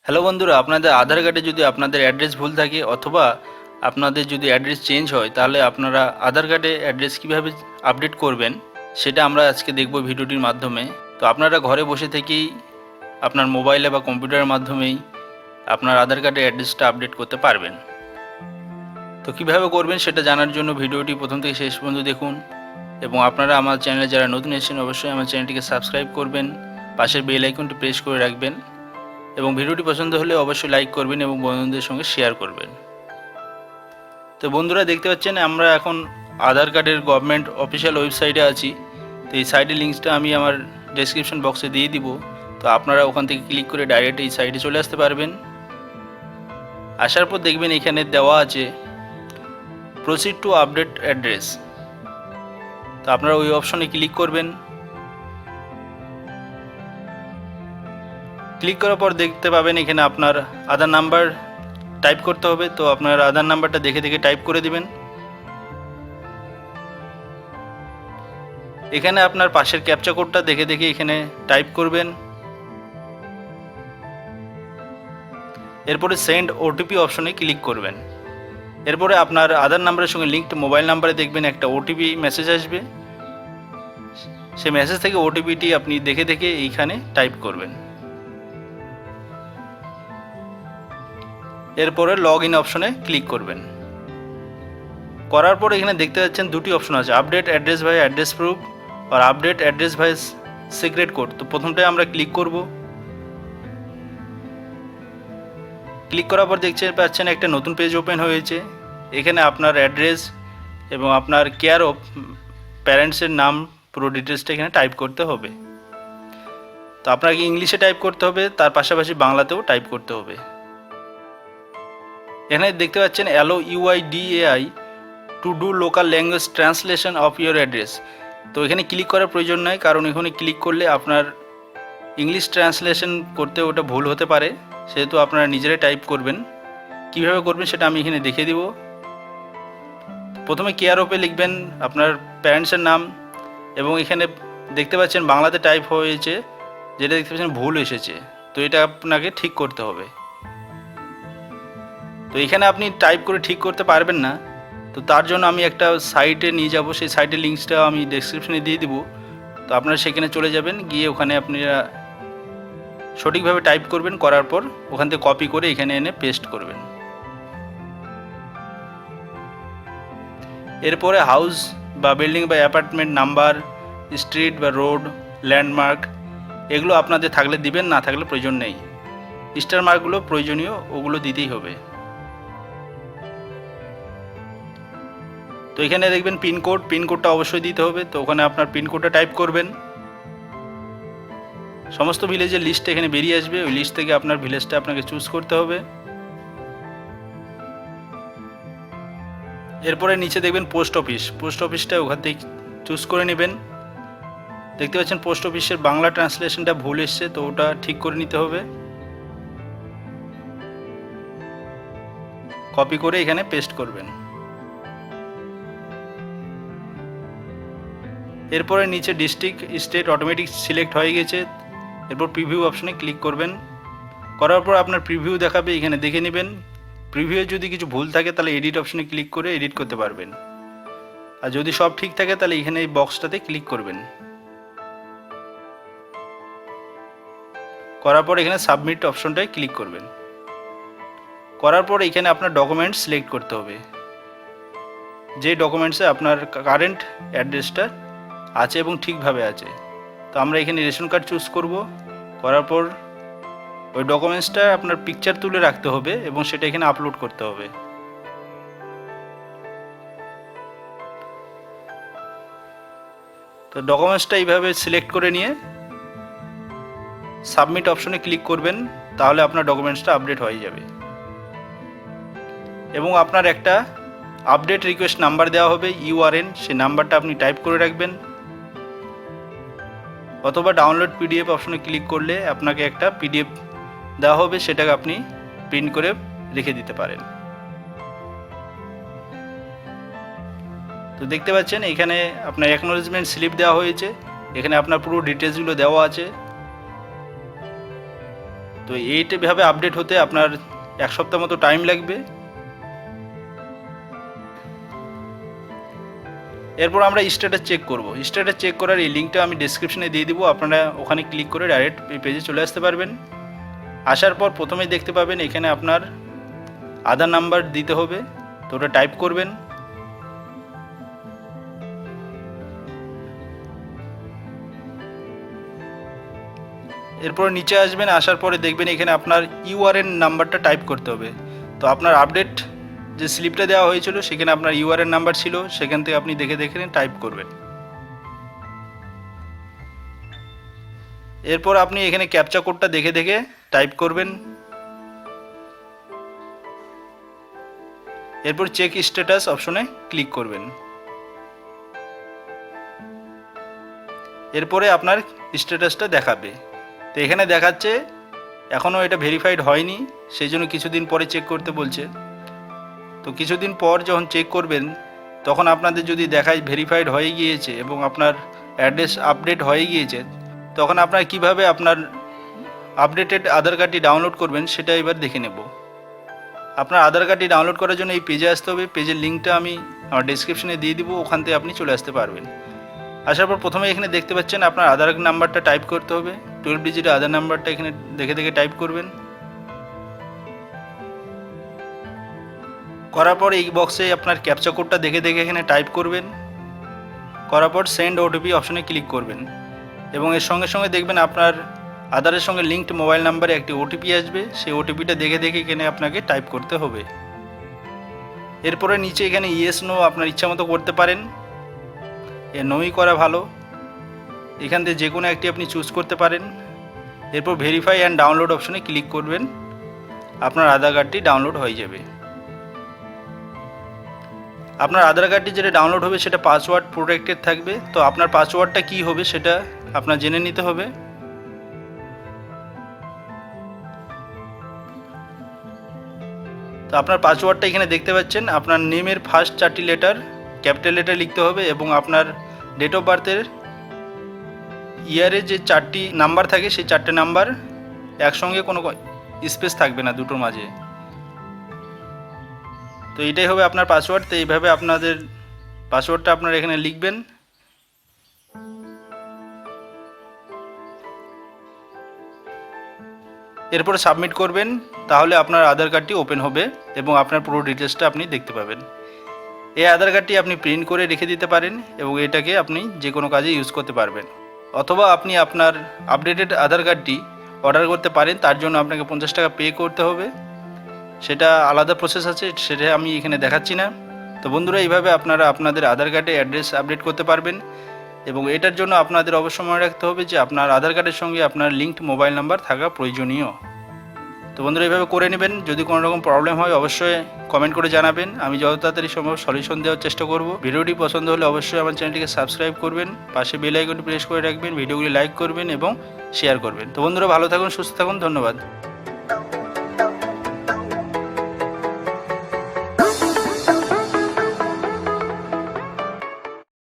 Hello বন্ধুরা, আপনাদের আধার কার্ডে যদি আপনাদের অ্যাড্রেস ভুল থাকে অথবা আপনাদের যদি অ্যাড্রেস চেঞ্জ হয়, তাহলে আপনারা আধার কার্ডে অ্যাড্রেস কীভাবে আপডেট করবেন সেটা আমরা আজকে দেখব ভিডিওটির মাধ্যমে। তো আপনারা ঘরে বসে থেকেই আপনার মোবাইলে বা কম্পিউটারের মাধ্যমেই আপনার আধার কার্ডের অ্যাড্রেসটা আপডেট করতে পারবেন। তো কীভাবে করবেন সেটা জানার জন্য ভিডিওটি প্রথম থেকে শেষ পর্যন্ত দেখুন, এবং আপনারা আমার চ্যানেলে যারা নতুন এসেছেন অবশ্যই আমার চ্যানেলটিকে সাবস্ক্রাইব করবেন, পাশের বেল আইকনটি প্রেস করে রাখবেন এবং ভিডিওটি পছন্দ হলে অবশ্যই লাইক করবেন এবং বন্ধুদের সঙ্গে শেয়ার করবেন। তো বন্ধুরা, দেখতে পাচ্ছেন আমরা এখন আধার কার্ডের গভর্নমেন্ট অফিসিয়াল ওয়েবসাইটে আছি। তো এই সাইটের লিঙ্কসটা আমি আমার ডেসক্রিপশন বক্সে দিয়ে দিব। তো আপনারা ওখান থেকে ক্লিক করে ডাইরেক্ট এই সাইটে চলে আসতে পারবেন। আসার পর দেখবেন এখানে দেওয়া আছে প্রসিড টু আপডেট অ্যাড্রেস। তো আপনারা ওই অপশনে ক্লিক করবেন। ক্লিক করার পর দেখতে পাবেন এখানে আপনার আধার নাম্বার টাইপ করতে হবে। তো আপনার আধার নাম্বারটা দেখে দেখে টাইপ করে দিবেন। এখানে আপনার পাশের ক্যাপচা কোডটা দেখে দেখে এখানে টাইপ করবেন। এরপরে সেন্ড ওটিপি অপশনে ক্লিক করবেন। এরপরে আপনার আধার নাম্বারের সঙ্গে লিঙ্কড মোবাইল নাম্বারে দেখবেন একটা ওটিপি মেসেজ আসবে। সেই মেসেজ থেকে ওটিপিটি আপনি দেখে দেখে এইখানে টাইপ করবেন। এরপরে লগ ইন অপশনে ক্লিক করবেন। করার পর এখানে দেখতে পাচ্ছেন দুটি অপশন আছে, update address by address proof আর update address by secret code. তো প্রথমটায় আমরা ক্লিক করব। ক্লিক করার পর দেখতে পাচ্ছেন একটা নতুন পেজ ওপেন হয়েছে। এখানে আপনার অ্যাড্রেস এবং আপনার কেয়ার অফ প্যারেন্টসের নাম পুরো ডিটেলসটা এখানে টাইপ করতে হবে। তো আপনাকে ইংলিশে টাইপ করতে হবে, তার পাশাপাশি বাংলাতেও টাইপ করতে হবে। এখানে দেখতে পাচ্ছেন allow UIDAI to do local language translation of your address. তো এখানে ক্লিক করার প্রয়োজন নয়, কারণ এখানে ক্লিক করলে আপনার ইংলিশ ট্রান্সলেশন করতে ওটা ভুল হতে পারে, সেহেতু আপনারা নিজেরাই টাইপ করবেন। কিভাবে করবেন সেটা আমি এখানে দেখিয়ে দিব। প্রথমে কেয়ার অফে লিখবেন আপনার প্যারেন্টসের নাম, এবং এখানে দেখতে পাচ্ছেন বাংলাতে টাইপ হয়েছে, যেটা দেখতে পাচ্ছেন ভুল এসেছে। তো এটা আপনাকে ঠিক করতে হবে। তো এখানে আপনি টাইপ করে ঠিক করতে পারবেন না, তো তার জন্য আমি একটা সাইটে নিয়ে যাব। সেই সাইটের লিঙ্কসটা আমি ডেসক্রিপশনে দিয়ে দিব। তো আপনারা সেখানে চলে যাবেন, গিয়ে ওখানে আপনারা সঠিকভাবে টাইপ করবেন। করার পর ওখান থেকে কপি করে এখানে এনে পেস্ট করবেন। এরপরে হাউস বা বিল্ডিং বা অ্যাপার্টমেন্ট নাম্বার, স্ট্রিট বা রোড, ল্যান্ডমার্ক এগুলো আপনাদের থাকলে দিবেন, না থাকলে প্রয়োজন নেই। স্টার মার্কগুলো প্রয়োজনীয়, ওগুলো দিতেই হবে। তো এখানে দেখবেন পিনকোডটা অবশ্যই দিতে হবে। তো ওখানে আপনার পিনকোডটা টাইপ করবেন। সমস্ত ভিলেজের লিস্ট এখানে বেরিয়ে আসবে। ওই লিস্ট থেকে আপনার ভিলেজটা আপনাকে চুজ করতে হবে। এরপরে নিচে দেখবেন পোস্ট অফিসটা ওখান থেকে চুজ করে নেবেন। দেখতে পাচ্ছেন পোস্ট অফিসের বাংলা ট্রান্সলেশনটা ভুল এসছে, তো ওটা ঠিক করে নিতে হবে। কপি করে এখানে পেস্ট করবেন। এরপরে নিচে ডিস্ট্রিক্ট স্টেট অটোমেটিক সিলেক্ট হয়ে গেছে। এরপর প্রিভিউ অপশনে ক্লিক করবেন। করার পর আপনার প্রিভিউ দেখাবে, এখানে দেখে নেবেন। প্রিভিউয়ে যদি কিছু ভুল থাকে তাহলে এডিট অপশনে ক্লিক করে এডিট করতে পারবেন, আর যদি সব ঠিক থাকে তাহলে এখানে এই বক্সটাতে ক্লিক করবেন। করার পর এখানে সাবমিট অপশনটায় ক্লিক করবেন। করার পর এখানে আপনার ডকুমেন্টস সিলেক্ট করতে হবে, যে ডকুমেন্টসে আপনার কারেন্ট অ্যাড্রেসটা আছে এবং ঠিকভাবে আছে। তো আমরা এখানে রেশন কার্ড চুজ করব। করার পর ওই ডকুমেন্টসটা আপনার পিকচার তুলে রাখতে হবে এবং সেটা এখানে আপলোড করতে হবে। তো ডকুমেন্টসটা এইভাবে সিলেক্ট করে নিয়ে সাবমিট অপশনে ক্লিক করবেন, তাহলে আপনার ডকুমেন্টসটা আপডেট হয়ে যাবে। এবং আপনার একটা আপডেট রিকোয়েস্ট নাম্বার দেওয়া হবে, ইউআরএন, সেই নাম্বারটা আপনি টাইপ করে রাখবেন। অথবা ডাউনলোড পিডিএফ অপশনে ক্লিক করলে আপনাকে একটা পিডিএফ দেওয়া হবে, সেটাকে আপনি প্রিন্ট করে রেখে দিতে পারেন। তো দেখতে পাচ্ছেন এখানে আপনার অ্যাকনোলেজমেন্ট স্লিপ দেওয়া হয়েছে, এখানে আপনার পুরো ডিটেলসগুলো দেওয়া আছে। তো তো এইভাবে আপডেট হতে আপনার 1 সপ্তাহ মতো টাইম লাগবে। এরপর আমরা স্ট্যাটাস চেক করব। স্ট্যাটাস চেক করার এই লিঙ্কটা আমি ডেসক্রিপশনে দিয়ে দিব, আপনারা ওখানে ক্লিক করে ডাইরেক্ট এই পেজে চলে আসতে পারবেন। আসার পর প্রথমেই দেখতে পাবেন এখানে আপনার আধার নাম্বার দিতে হবে, তো ওটা টাইপ করবেন। এরপর নিচে আসবেন, আসার পরে দেখবেন এখানে আপনার ইউআরএন নাম্বারটা টাইপ করতে হবে। তো আপনার আপডেট যে স্লিপটা দেওয়া হয়েছিল সেখানে আপনার ইউআরএন নাম্বার ছিল, সেখান থেকে আপনি দেখে দেখে টাইপ করবেন। এরপর আপনি এখানে ক্যাপচা কোডটা দেখে দেখে টাইপ করবেন। এরপর চেক স্ট্যাটাস অপশনে ক্লিক করবেন। এরপরে আপনার স্ট্যাটাসটা দেখাবে। তো এখানে দেখাচ্ছে এখনও এটা ভেরিফাইড হয়নি, সেই জন্য কিছুদিন পরে চেক করতে বলছে। তো কিছুদিন পর যখন চেক করবেন তখন আপনাদের যদি দেখায় ভেরিফাইড হয়ে গিয়েছে এবং আপনার অ্যাড্রেস আপডেট হয়ে গিয়েছে, তখন আপনার কিভাবে আপনার আপডেটেড আধার কার্ডটি ডাউনলোড করবেন সেটা এবার দেখে নেব। আপনার আধার কার্ডটি ডাউনলোড করার জন্য এই পেজে আসতে হবে। পেজের লিঙ্কটা আমি আমার ডেসক্রিপশনে দিয়ে দিব, ওখান থেকে আপনি চলে আসতে পারবেন। আসার পর প্রথমে এখানে দেখতে পাচ্ছেন আপনার আধার নাম্বারটা টাইপ করতে হবে। 12 ডিজিট আধার নাম্বারটা এখানে দেখে দেখে টাইপ করবেন। করার পর এই বক্সে আপনার ক্যাপচা কোডটা দেখে দেখে এখানে টাইপ করবেন। করার পর সেন্ড ওটিপি অপশনে ক্লিক করবেন এবং এর সঙ্গে সঙ্গে দেখবেন আপনার আধারের সঙ্গে লিঙ্কড মোবাইল নাম্বারে একটি ওটিপি আসবে। সেই ওটিপিটা দেখে দেখে এখানে আপনাকে টাইপ করতে হবে। এরপরে নিচে এখানে ইয়েস নো আপনার ইচ্ছা মতো করতে পারেন, নোই করা ভালো। এখান থেকে যে কোনো একটি আপনি চুজ করতে পারেন। এরপর ভেরিফাই অ্যান্ড ডাউনলোড অপশনে ক্লিক করবেন, আপনার আধার কার্ডটি ডাউনলোড হয়ে যাবে। আপনার আধার কার্ডটি যেটা ডাউনলোড হবে সেটা পাসওয়ার্ড প্রোটেক্টেড থাকবে। তো আপনার পাসওয়ার্ডটা কী হবে সেটা আপনার জেনে নিতে হবে। তো আপনার পাসওয়ার্ডটা এখানে দেখতে পাচ্ছেন, আপনার নেমের ফার্স্ট 4টি লেটার ক্যাপিটাল লেটার লিখতে হবে এবং আপনার ডেট অফ বার্থের ইয়ারের যে 4টি নাম্বার থাকে সেই 4টে নাম্বার একসঙ্গে কোনো স্পেস থাকবে না দুটোর মাঝে। তো এটাই হবে আপনার পাসওয়ার্ড। তো এইভাবে আপনাদের পাসওয়ার্ডটা আপনারা এখানে লিখবেন। এরপরে সাবমিট করবেন, তাহলে আপনার আধার কার্ডটি ওপেন হবে এবং আপনার পুরো ডিটেলসটা আপনি দেখতে পাবেন। এই আধার কার্ডটি আপনি প্রিন্ট করে রেখে দিতে পারেন এবং এটাকে আপনি যে কোনো কাজে ইউজ করতে পারবেন। অথবা আপনি আপনার আপডেটেড আধার কার্ডটি অর্ডার করতে পারেন, তার জন্য আপনাকে 50 টাকা পে করতে হবে। সেটা আলাদা প্রসেস আছে, সেটা আমি এখানে দেখাচ্ছি না। তো বন্ধুরা, এইভাবে আপনারা আপনাদের আধার কার্ডে অ্যাড্রেস আপডেট করতে পারবেন এবং এটার জন্য আপনাদের অবশ্যই মনে রাখতে হবে যে আপনার আধার কার্ডের সঙ্গে আপনার লিঙ্কড মোবাইল নাম্বার থাকা প্রয়োজনীয়। তো বন্ধুরা, এইভাবে করে নেবেন। যদি কোনো রকম প্রবলেম হয় অবশ্যই কমেন্ট করে জানাবেন, আমি যত তাড়াতাড়ি সম্ভব সলিউশন দেওয়ার চেষ্টা করব। ভিডিওটি পছন্দ হলে অবশ্যই আমার চ্যানেলটিকে সাবস্ক্রাইব করবেন, পাশে বেল আইকনটি প্রেস করে রাখবেন, ভিডিওগুলি লাইক করবেন এবং শেয়ার করবেন। তো বন্ধুরা, ভালো থাকুন, সুস্থ থাকুন, ধন্যবাদ।